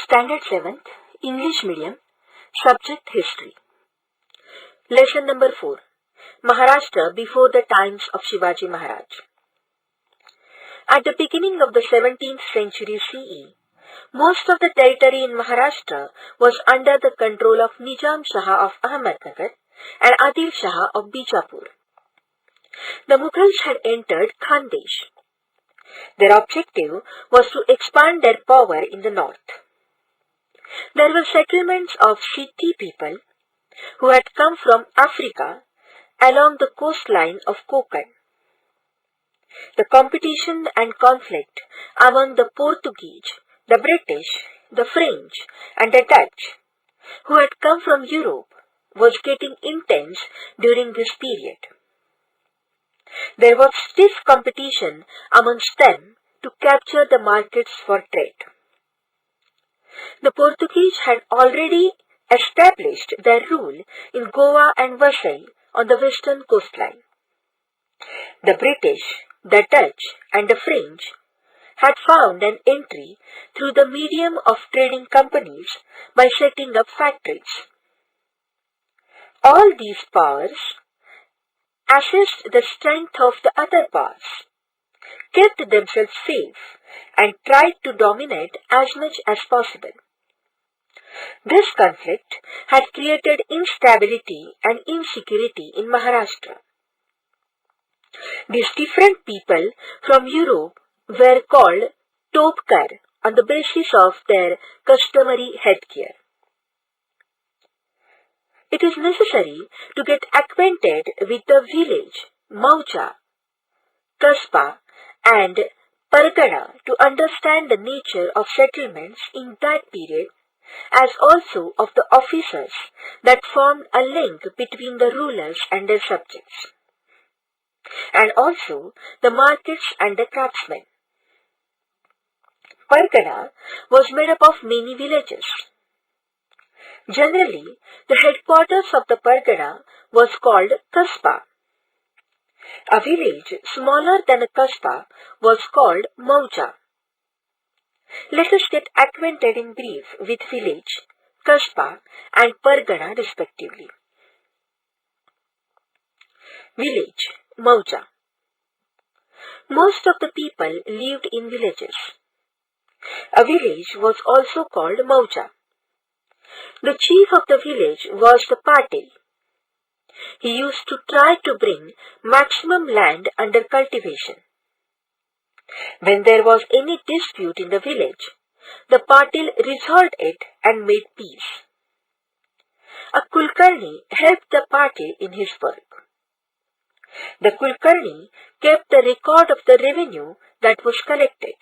Standard 7th, English Medium, Subject History. Lesson number 4. Maharashtra before the times of Shivaji Maharaj. At the beginning of the 17th century CE, most of the territory in Maharashtra was under the control of Nizam Shah of Ahmednagar and Adil Shah of Bijapur. The Mughals had entered Khandesh. Their objective was to expand their power in the north. There were settlements of Siddhi people who had come from Africa along the coastline of Konkan. The competition and conflict among the Portuguese, the British, the French, and the Dutch, who had come from Europe, was getting intense during this period. There was stiff competition amongst them to capture the markets for trade. The Portuguese had already established their rule in Goa and Vasai on the western coastline. The British, the Dutch, and the French had found an entry through the medium of trading companies by setting up factories. All these powers assessed the strength of the other powers, kept themselves safe, and tried to dominate as much as possible. This conflict had created instability and insecurity in Maharashtra. These different people from Europe were called Topkar on the basis of their customary headgear. It is necessary to get acquainted with the village, Maucha, Kasba, and Pargana to understand the nature of settlements in that period, as also of the officers that formed a link between the rulers and their subjects, and also the markets and the craftsmen. Pargana was made up of many villages. Generally, the headquarters of the Pargana was called Kasba. A village smaller than a Kasba was called Maucha. Let us get acquainted in brief with village, Kasba, and Pargana respectively. Village, Maucha. Most of the people lived in villages. A village was also called Maucha. The chief of the village was the Patil. He used to try to bring maximum land under cultivation. When there was any dispute in the village, the Patil resolved it and made peace. A Kulkarni helped the Patil in his work. The Kulkarni kept the record of the revenue that was collected.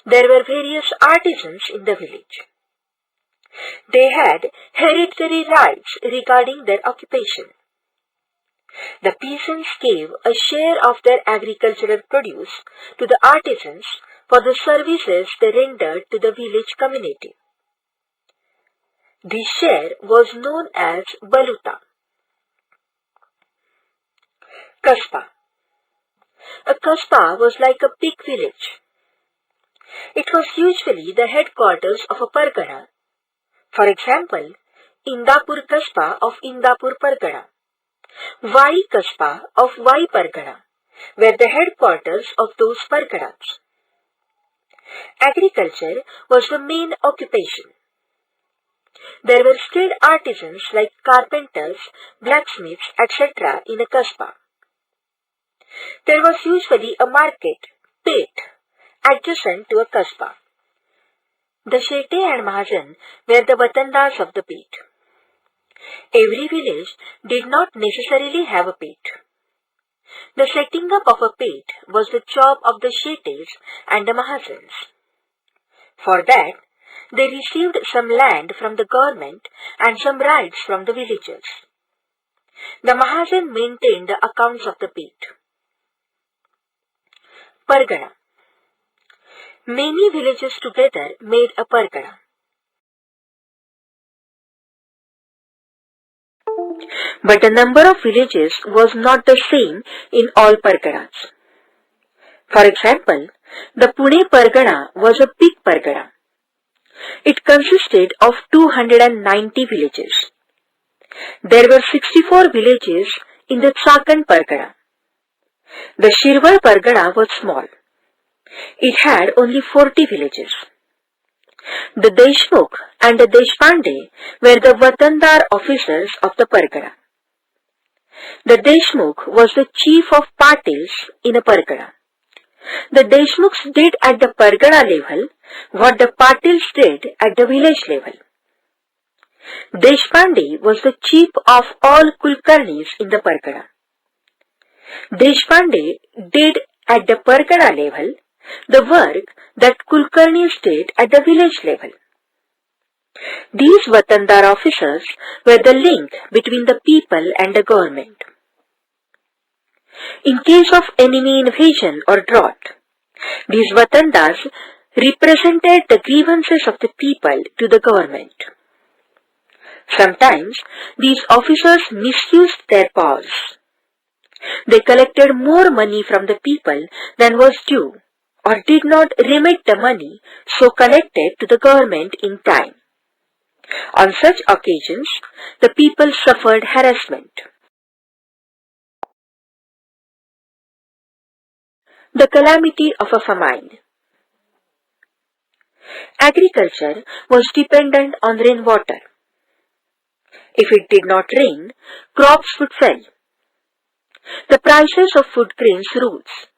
There were various artisans in the village. They had hereditary rights regarding their occupation. The peasants gave a share of their agricultural produce to the artisans for the services they rendered to the village community. This share was known as Baluta. Kasba. A kasba was like a big village. It was usually the headquarters of a pargana. For example, Indapur Kasba of Indapur Pargana, Vai Kasba of Vai Pargana were the headquarters of those parganas. Agriculture was the main occupation. There were skilled artisans like carpenters, blacksmiths, etc. in a kasba. There was usually a market, pet, adjacent to a kasba. The Shete and Mahajan were the Vatandas of the pet. Every village did not necessarily have a pet. The setting up of a pet was the job of the Shetes and the Mahajans. For that, they received some land from the government and some rights from the villagers. The Mahajan maintained the accounts of the pet. Pargana. Many villages together made a pargana. But the number of villages was not the same in all parganas. For example, the Pune Pargana was a big pargana. It consisted of 290 villages. There were 64 villages in the Chakan Pargana. The Shirwar Pargana was small. It had only 40 villages. The Deshmukh and the Deshpande were the Watandar officers of the Pargana. The Deshmukh was the chief of Patils in a Pargana. The Deshmukhs did at the Pargana level what the Patils did at the village level. Deshpande was the chief of all Kulkarnis in the Pargana. Deshpande did at the Pargana level the work that Kulkarnis did at the village level. These Watandar officers were the link between the people and the government. In case of enemy invasion or drought, these Watandars represented the grievances of the people to the government. Sometimes these officers misused their powers. They collected more money from the people than was due, or did not remit the money so collected to the government in time. On such occasions, the people suffered harassment. The calamity of a famine. Agriculture was dependent on rainwater. If it did not rain, crops would fail. The prices of food grains rose.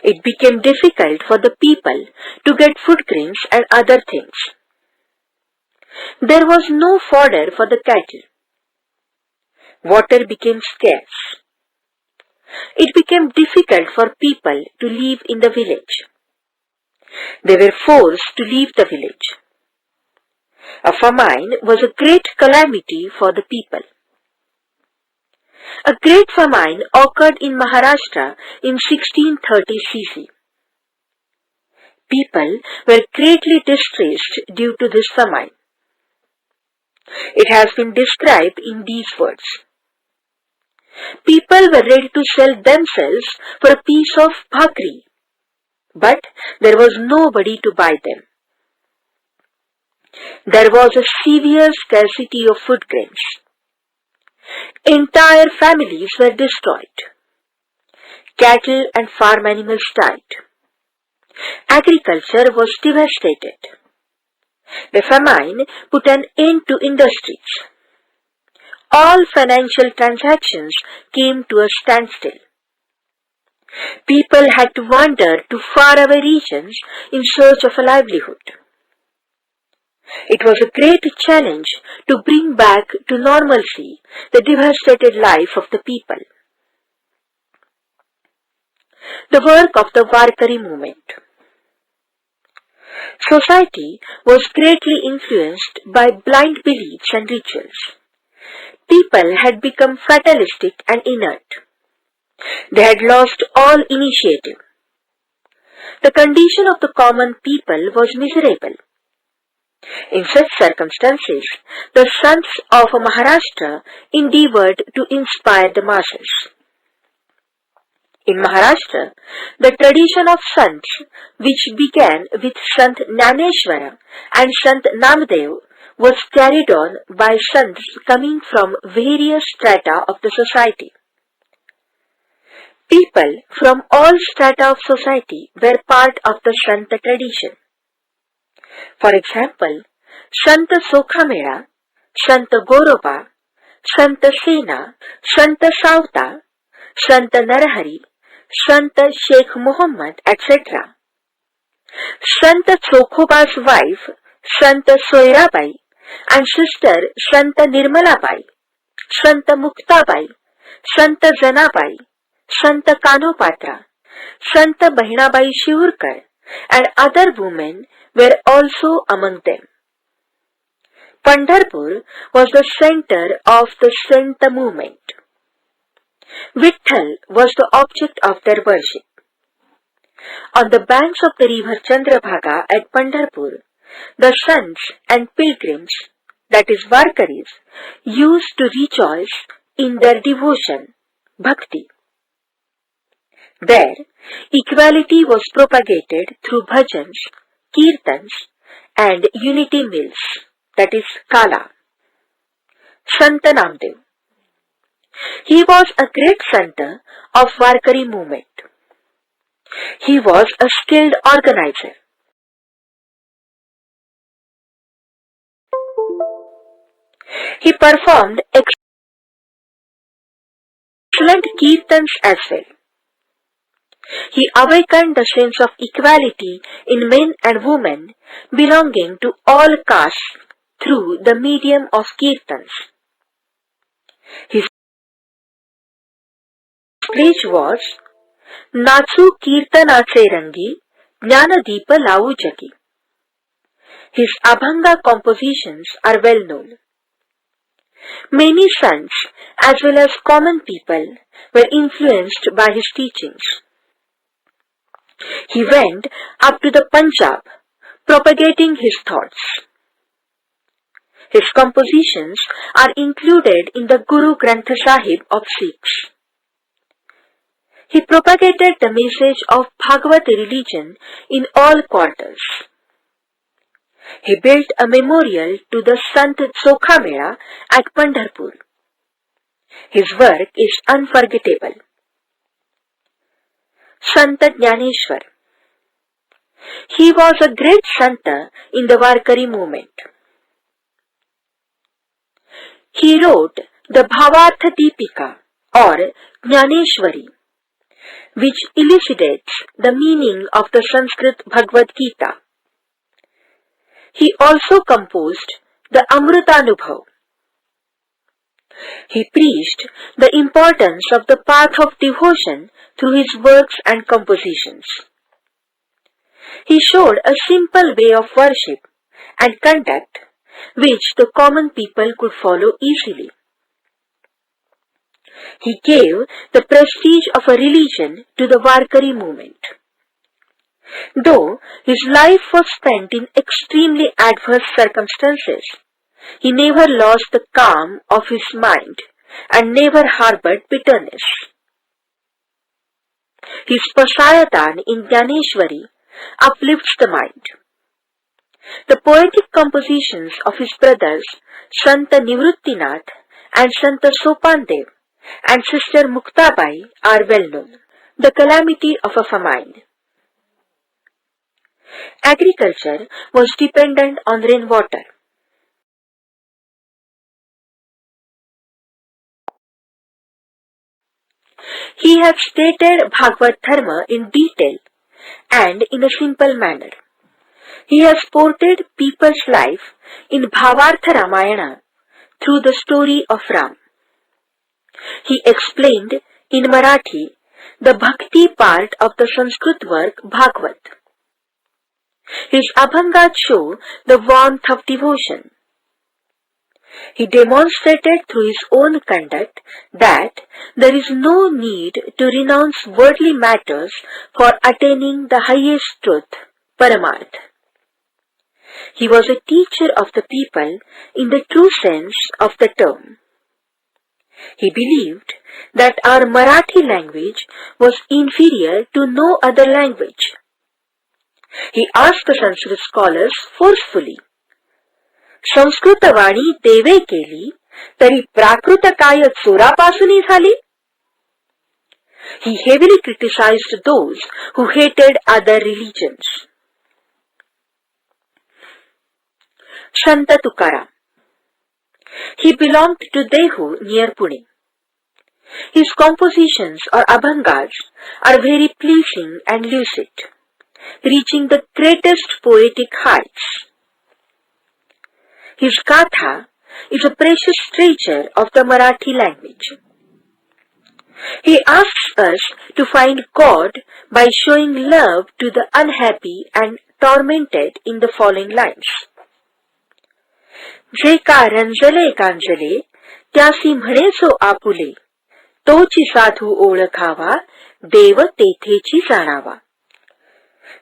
It became difficult for the people to get food grains and other things. There was no fodder for the cattle. Water became scarce. It became difficult for people to live in the village. They were forced to leave the village. A famine was a great calamity for the people. A great famine occurred in Maharashtra in 1630 CC. People were greatly distressed due to this famine. It has been described in these words. People were ready to sell themselves for a piece of bhakri, but there was nobody to buy them. There was a severe scarcity of food grains. Entire families were destroyed. Cattle and farm animals died. Agriculture was devastated. The famine put an end to industries. All financial transactions came to a standstill. People had to wander to faraway regions in search of a livelihood. It was a great challenge to bring back to normalcy the devastated life of the people. The work of the Warkari movement. Society was greatly influenced by blind beliefs and rituals. People had become fatalistic and inert. They had lost all initiative. The condition of the common people was miserable. In such circumstances, the sons of Maharashtra endeavored to inspire the masses. In Maharashtra, the tradition of sants, which began with Sant Jnaneshwara and Sant Namdev, was carried on by sants coming from various strata of the society. People from all strata of society were part of the Sant tradition. For example, Sant Sokhamela, Sant Goroba, Sant Sena, Sant Savta, Sant Narahari, Sant Sheikh Muhammad, etc. Sant Chokhoba's wife, Sant Soirabai, and sister Sant Nirmalabai, Sant Muktabai, Sant Janabai, Sant Kanopatra, Sant Bahinabai Shivurkar, and other women were also among them. Pandharpur was the center of the Sant movement. Vitthal was the object of their worship. On the banks of the river Chandrabhaga at Pandharpur, the sons and pilgrims, that is Warkaris, used to rejoice in their devotion, bhakti. There, equality was propagated through bhajans, kirtans, and Unity Mills, that is Kala. Sant Namdev. He was a great Sant of Warkari movement. He was a skilled organizer. He performed excellent kirtans as well. He awakened the sense of equality in men and women belonging to all castes through the medium of kirtans. His speech was Nachu Kirtanache Rangi Jnanadeepa Lau Jagi. His Abhanga compositions are well known. Many sons as well as common people were influenced by his teachings. He went up to the Punjab, propagating his thoughts. His compositions are included in the Guru Granth Sahib of Sikhs. He propagated the message of Bhagavad religion in all quarters. He built a memorial to the Sant Chokha Mela at Pandharpur. His work is unforgettable. Sant Jnaneshwar. He was a great Sant in the Warkari movement. He wrote the Bhavartha Deepika or Jnaneshwari, which elucidates the meaning of the Sanskrit Bhagavad Gita. He also composed the Amrutanubhav. He preached the importance of the path of devotion through his works and compositions. He showed a simple way of worship and conduct which the common people could follow easily. He gave the prestige of a religion to the Warkari movement. Though his life was spent in extremely adverse circumstances, he never lost the calm of his mind and never harbored bitterness. His Pasayatan in Jnaneshwari uplifts the mind. The poetic compositions of his brothers Sant Nivruttinath and Sant Sopandev and Sister Muktabai are well known. The calamity of a famine. Agriculture was dependent on rainwater. He has stated Bhagavad Dharma in detail and in a simple manner. He has portrayed people's life in Bhavartha Ramayana through the story of Ram. He explained in Marathi the Bhakti part of the Sanskrit work Bhagavad. His Abhangas show the warmth of devotion. He demonstrated through his own conduct that there is no need to renounce worldly matters for attaining the highest truth, Paramarth. He was a teacher of the people in the true sense of the term. He believed that our Marathi language was inferior to no other language. He asked the Sanskrit scholars forcefully, Sanskrit वाणी देवे केली तरी प्राकृत काय चोरापासूनही झाली? He heavily criticized those who hated other religions. Sant Tukaram. He belonged to Dehu near Pune. His compositions or abhangas are very pleasing and lucid, reaching the greatest poetic heights. His Gatha is a precious treasure of the Marathi language. He asks us to find God by showing love to the unhappy and tormented in the following lines. जे का रंजले गांजले त्यासी म्हणे सो आपुले तोची साधू ओळखावा देव तेथेची जाणावा.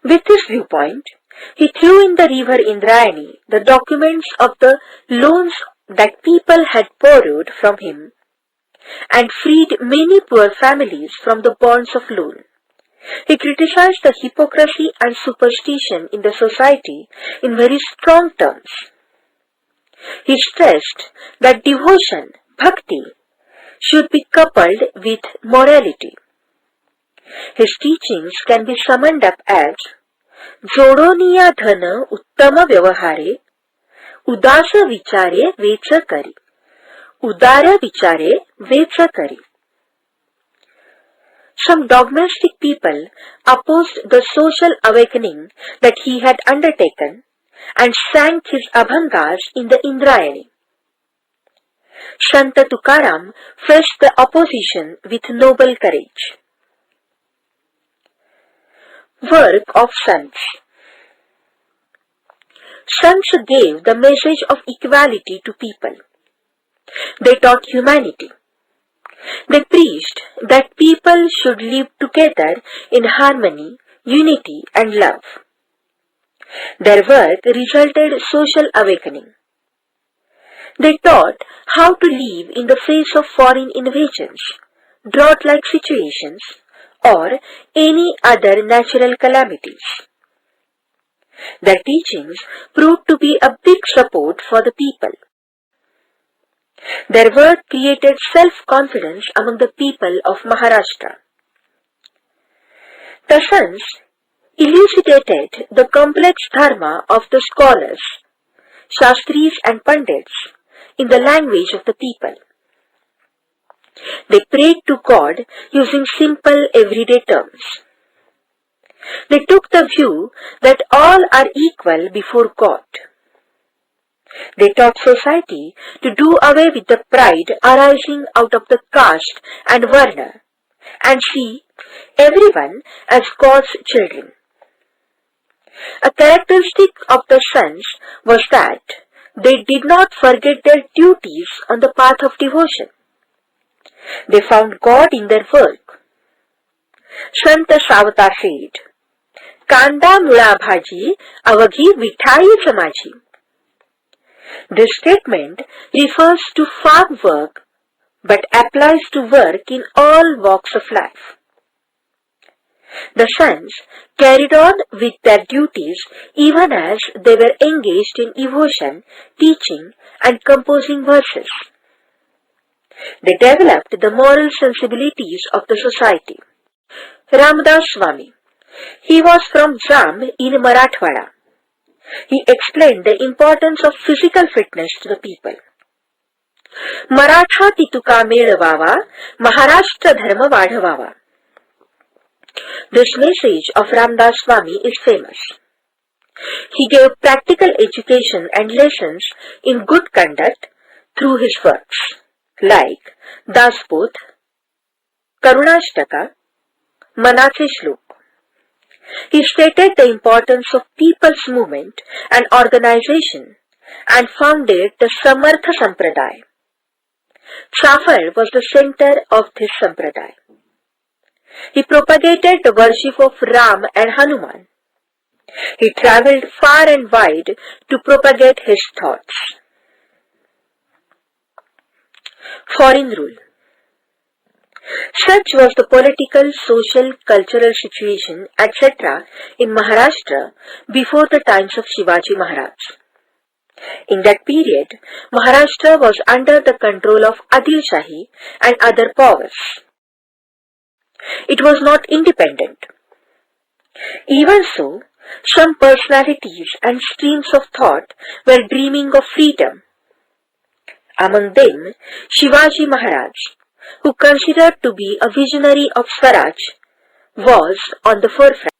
With this viewpoint, he threw in the river Indrayani the documents of the loans that people had borrowed from him and freed many poor families from the bonds of loan. He criticized the hypocrisy and superstition in the society in very strong terms. He stressed that devotion, bhakti, should be coupled with morality. His teachings can be summed up as जोडोनिया धन उत्तम व्यवहारे, उदास विचारे vetch करी, उदार विचारे vetch करी. Some dogmatic people opposed the social awakening that he had undertaken and sank his abhangas in the Indrayani. Sant Tukaram faced the opposition with noble courage. Work of Sants. Sants gave the message of equality to people. They taught humanity. They preached that people should live together in harmony, unity and love. Their work resulted social awakening. They taught how to live in the face of foreign invasions, drought-like situations, or any other natural calamities. Their teachings proved to be a big support for the people. Their work created self-confidence among the people of Maharashtra. The sons elucidated the complex dharma of the scholars, Shastris and Pandits in the language of the people. They prayed to God using simple everyday terms. They took the view that all are equal before God. They taught society to do away with the pride arising out of the caste and varna and see everyone as God's children. A characteristic of the sons was that they did not forget their duties on the path of devotion. They found God in their work. Sant Savata said, "Kanda mula bhaji avaghi vithai samaji." This statement refers to farm work but applies to work in all walks of life. The sons carried on with their duties even as they were engaged in devotion, teaching and composing verses. They developed the moral sensibilities of the society. Ramdas Swami. He was from Jam in Marathwada. He explained the importance of physical fitness to the people. Maratha tituka melvava, Maharashtra dharma vadhavava. This message of Ramdas Swami is famous. He gave practical education and lessons in good conduct through his works, like Dasput, Karunashtaka, Manache Shlok. He stated the importance of people's movement and organization and founded the Samartha Sampradaya. Chafar was the center of this Sampradaya. He propagated the worship of Ram and Hanuman. He travelled far and wide to propagate his thoughts. Foreign rule. Such was the political, social, cultural situation, etc. in Maharashtra before the times of Shivaji Maharaj. In that period, Maharashtra was under the control of Adil Shahi and other powers. It was not independent. Even so, some personalities and streams of thought were dreaming of freedom. Among them, Shivaji Maharaj, who considered to be a visionary of Swaraj, was on the forefront.